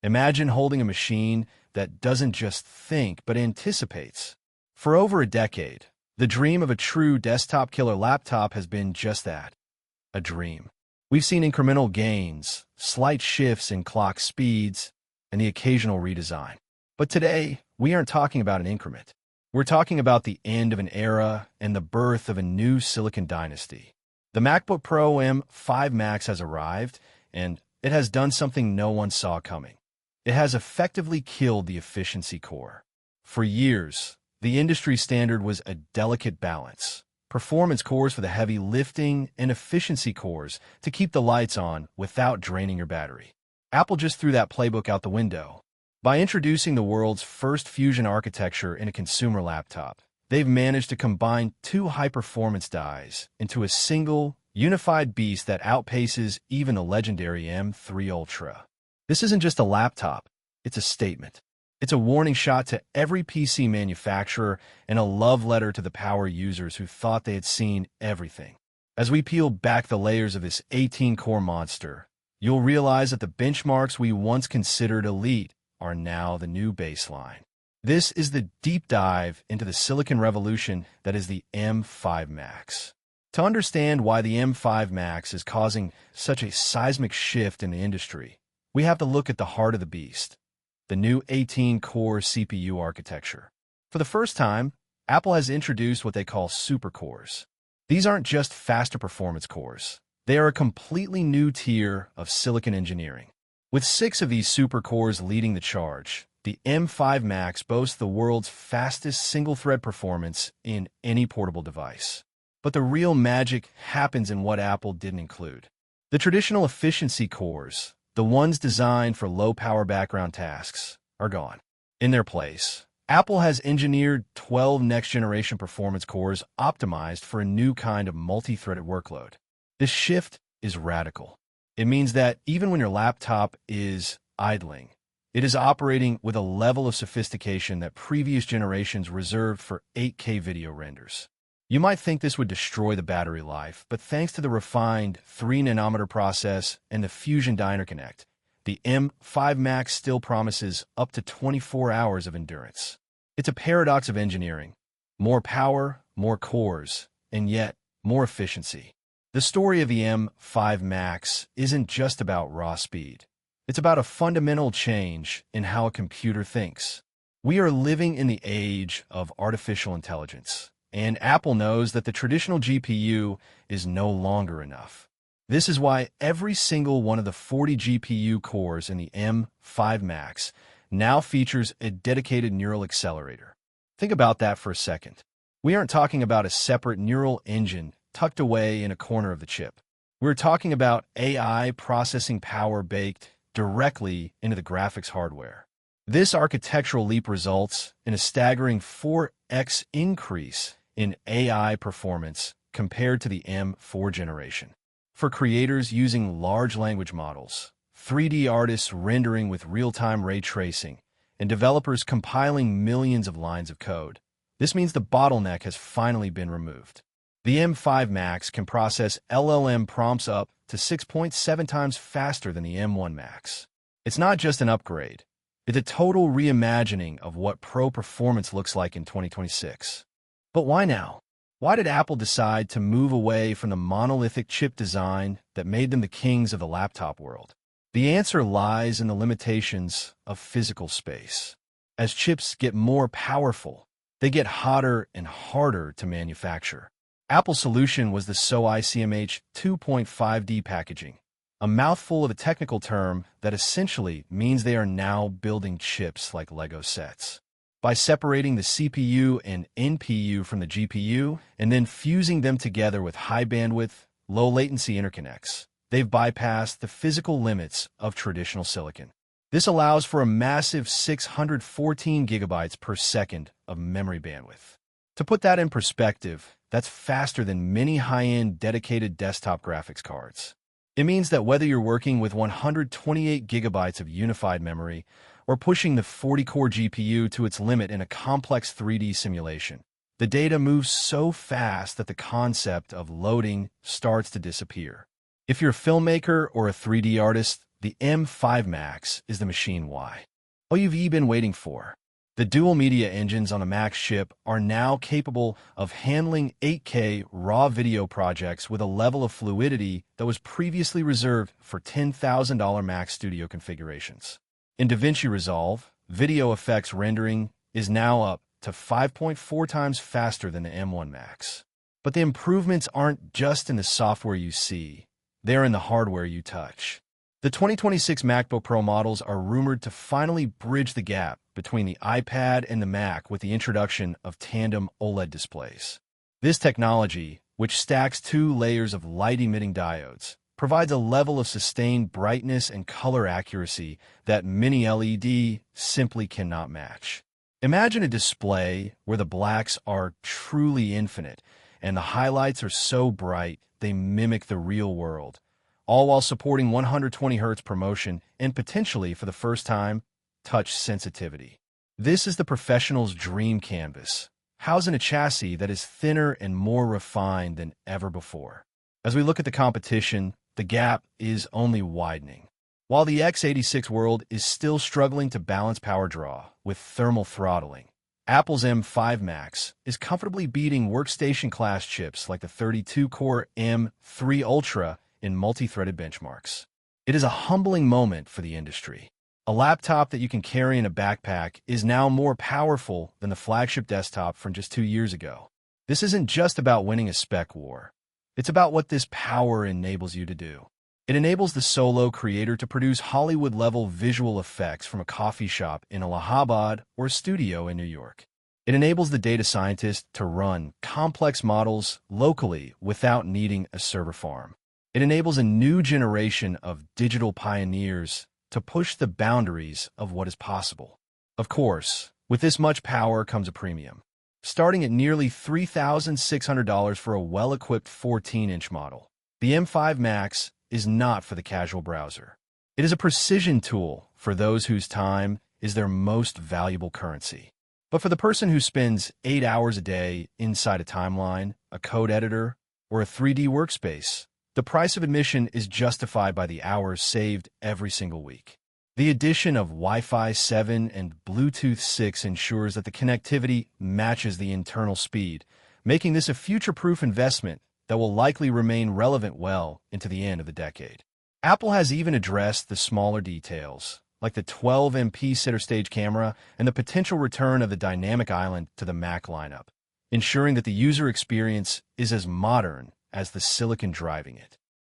Imagine holding a machine that doesn't just think, but anticipates. For over a decade, the dream of a true desktop killer laptop has been just that, a dream. We've seen incremental gains, slight shifts in clock speeds, and the occasional redesign. But today, we aren't talking about an increment. We're talking about the end of an era and the birth of a new silicon dynasty. The MacBook Pro M5 Max has arrived, and it has done something no one saw coming. It has effectively killed the efficiency core. For years, the industry standard was a delicate balance. Performance cores for the heavy lifting and efficiency cores to keep the lights on without draining your battery. Apple just threw that playbook out the window. By introducing the world's first Fusion architecture in a consumer laptop, they've managed to combine two high-performance dies into a single, unified beast that outpaces even the legendary M3 Ultra. This isn't just a laptop, it's a statement. It's a warning shot to every PC manufacturer and a love letter to the power users who thought they had seen everything. As we peel back the layers of this 18-core monster, you'll realize that the benchmarks we once considered elite are now the new baseline. This is the deep dive into the silicon revolution that is the M5 Max. To understand why the M5 Max is causing such a seismic shift in the industry, we have to look at the heart of the beast, the new 18-core CPU architecture. For the first time, Apple has introduced what they call supercores. These aren't just faster performance cores. They are a completely new tier of silicon engineering. With 6 of these supercores leading the charge, the M5 Max boasts the world's fastest single-thread performance in any portable device. But the real magic happens in what Apple didn't include. The traditional efficiency cores, the ones designed for low-power background tasks, are gone. In their place, Apple has engineered 12 next-generation performance cores optimized for a new kind of multi-threaded workload. This shift is radical. It means that even when your laptop is idling, it is operating with a level of sophistication that previous generations reserved for 8K video renders. You might think this would destroy the battery life, but thanks to the refined 3nm process and the Fusion Interconnect, the M5 Max still promises up to 24 hours of endurance. It's a paradox of engineering. More power, more cores, and yet more efficiency. The story of the M5 Max isn't just about raw speed. It's about a fundamental change in how a computer thinks. We are living in the age of artificial intelligence, and Apple knows that the traditional GPU is no longer enough. This is why every single one of the 40 GPU cores in the M5 Max now features a dedicated neural accelerator. Think about that for a second. We aren't talking about a separate neural engine tucked away in a corner of the chip. We're talking about AI processing power baked directly into the graphics hardware. This architectural leap results in a staggering 4x increase in AI performance compared to the M4 generation. For creators using large language models, 3D artists rendering with real-time ray tracing, and developers compiling millions of lines of code, this means the bottleneck has finally been removed. The M5 Max can process LLM prompts up to 6.7 times faster than the M1 Max. It's not just an upgrade. It's a total reimagining of what pro performance looks like in 2026. But why now? Why did Apple decide to move away from the monolithic chip design that made them the kings of the laptop world? The answer lies in the limitations of physical space. As chips get more powerful, they get hotter and harder to manufacture. Apple's solution was the SOI CMH 2.5D packaging, a mouthful of a technical term that essentially means they are now building chips like Lego sets. By separating the CPU and NPU from the GPU and then fusing them together with high-bandwidth, low-latency interconnects, they've bypassed the physical limits of traditional silicon. This allows for a massive 614 gigabytes per second of memory bandwidth. To put that in perspective, that's faster than many high-end dedicated desktop graphics cards. It means that whether you're working with 128 gigabytes of unified memory or pushing the 40-core GPU to its limit in a complex 3D simulation, the data moves so fast that the concept of loading starts to disappear. If you're a filmmaker or a 3D artist, The M5 Max is the machine why. All you've been waiting for. The dual media engines on a Mac chip are now capable of handling 8K raw video projects with a level of fluidity that was previously reserved for $10,000 Mac Studio configurations. In DaVinci Resolve, video effects rendering is now up to 5.4 times faster than the M1 Max. But the improvements aren't just in the software you see, they're in the hardware you touch. The 2026 MacBook Pro models are rumored to finally bridge the gap between the iPad and the Mac with the introduction of Tandem OLED displays. This technology, which stacks 2 layers of light-emitting diodes, provides a level of sustained brightness and color accuracy that mini LED simply cannot match. Imagine a display where the blacks are truly infinite and the highlights are so bright they mimic the real world, all while supporting 120 Hz promotion and potentially, for the first time, touch sensitivity. This is the professional's dream canvas, housed in a chassis that is thinner and more refined than ever before. As we look at the competition, the gap is only widening. While the x86 world is still struggling to balance power draw with thermal throttling, Apple's M5 Max is comfortably beating workstation-class chips like the 32-core M3 Ultra in multi-threaded benchmarks. It is a humbling moment for the industry. A laptop that you can carry in a backpack is now more powerful than the flagship desktop from just 2 years ago. This isn't just about winning a spec war. It's about what this power enables you to do. It enables the solo creator to produce Hollywood-level visual effects from a coffee shop in Allahabad or a studio in New York. It enables the data scientist to run complex models locally without needing a server farm. It enables a new generation of digital pioneers to push the boundaries of what is possible. Of course, with this much power comes a premium, starting at nearly $3,600 for a well-equipped 14-inch model. The M5 Max is not for the casual browser. It is a precision tool for those whose time is their most valuable currency. But for the person who spends 8 hours a day inside a timeline, a code editor, or a 3D workspace, the price of admission is justified by the hours saved every single week. The addition of Wi-Fi 7 and Bluetooth 6 ensures that the connectivity matches the internal speed, making this a future-proof investment that will likely remain relevant well into the end of the decade. Apple has even addressed the smaller details, like the 12MP center stage camera and the potential return of the dynamic island to the Mac lineup, ensuring that the user experience is as modern as the silicon driving it.